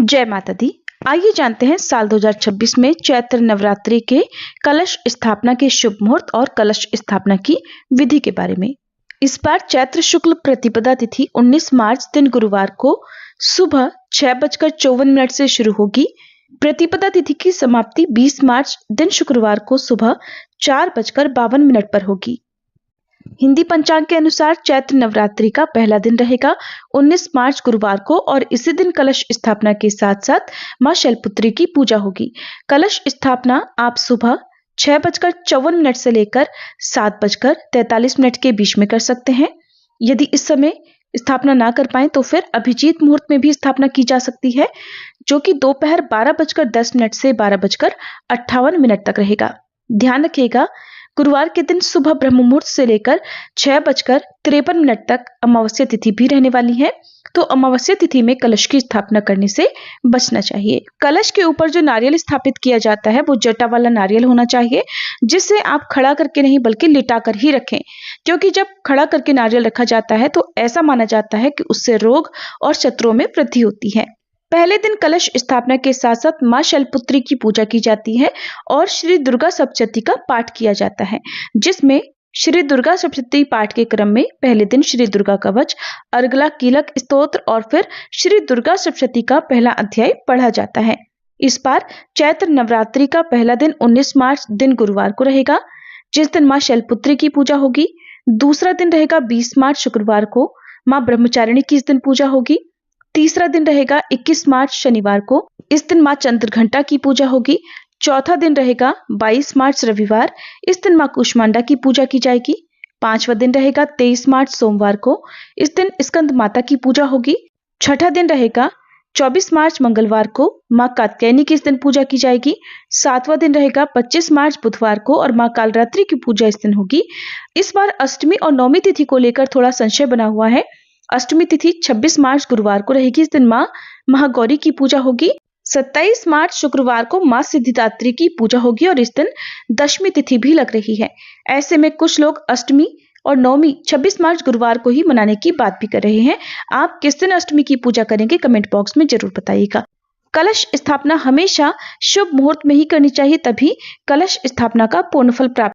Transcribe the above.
जय माता दी। आइए जानते हैं साल 2026 में चैत्र नवरात्रि के कलश स्थापना के शुभ मुहूर्त और कलश स्थापना की विधि के बारे में। इस बार चैत्र शुक्ल प्रतिपदा तिथि 19 मार्च दिन गुरुवार को सुबह 6:54 से शुरू होगी। प्रतिपदा तिथि की समाप्ति 20 मार्च दिन शुक्रवार को सुबह 4:52 पर होगी। हिंदी पंचांग के अनुसार चैत्र नवरात्रि का पहला दिन रहेगा 19 मार्च गुरुवार को और इसी दिन कलश स्थापना के साथ साथ मां शैलपुत्री की पूजा होगी। कलश स्थापना आप सुबह 6:54 से लेकर 7:43 के बीच में कर सकते हैं। यदि इस समय स्थापना ना कर पाए तो फिर अभिजीत मुहूर्त में भी स्थापना की जा सकती है, जो कि दोपहर 12:10 से 12:58 तक रहेगा। ध्यान रखिएगा, गुरुवार के दिन सुबह ब्रह्म मुहूर्त से लेकर 6:53 तक अमावस्या तिथि भी रहने वाली है, तो अमावस्या तिथि में कलश की स्थापना करने से बचना चाहिए। कलश के ऊपर जो नारियल स्थापित किया जाता है वो जटा वाला नारियल होना चाहिए, जिसे आप खड़ा करके नहीं बल्कि लिटा कर ही रखें, क्योंकि जब खड़ा करके नारियल रखा जाता है तो ऐसा माना जाता है कि उससे रोग और शत्रुओं में वृद्धि होती है। पहले दिन कलश स्थापना के साथ साथ मां शैलपुत्री की पूजा की जाती है और श्री दुर्गा सप्तशती का पाठ किया जाता है, जिसमें श्री दुर्गा सप्तशती पाठ के क्रम में पहले दिन श्री दुर्गा कवच, अर्गला कीलक स्तोत्र और फिर श्री दुर्गा सप्तशती का पहला अध्याय पढ़ा जाता है। इस बार चैत्र नवरात्रि का पहला दिन 19 मार्च दिन गुरुवार को रहेगा, जिस दिन मां शैलपुत्री की पूजा होगी। दूसरा दिन रहेगा 20 मार्च शुक्रवार को, मां ब्रह्मचारिणी की इस दिन पूजा होगी। तीसरा दिन रहेगा 21 मार्च शनिवार को, इस दिन मां चंद्रघंटा की पूजा होगी। चौथा दिन रहेगा 22 मार्च रविवार, इस दिन मां कूष्मांडा की पूजा की जाएगी। पांचवा दिन रहेगा 23 मार्च सोमवार को, इस दिन स्कंद माता की पूजा होगी। छठा दिन रहेगा 24 मार्च मंगलवार को, मां कात्यायनी की इस दिन पूजा की जाएगी। सातवां दिन रहेगा 25 मार्च बुधवार को और मां कालरात्रि की पूजा इस दिन होगी। इस बार अष्टमी और नवमी तिथि को लेकर थोड़ा संशय बना हुआ है। अष्टमी तिथि 26 मार्च गुरुवार को रहेगी, इस दिन मां महागौरी की पूजा होगी। 27 मार्च शुक्रवार को मां सिद्धिदात्री की पूजा होगी और इस दिन दशमी तिथि भी लग रही है। ऐसे में कुछ लोग अष्टमी और नवमी 26 मार्च गुरुवार को ही मनाने की बात भी कर रहे हैं। आप किस दिन अष्टमी की पूजा करेंगे कमेंट बॉक्स में जरूर बताइएगा। कलश स्थापना हमेशा शुभ मुहूर्त में ही करनी चाहिए, तभी कलश स्थापना का पूर्ण फल प्राप्त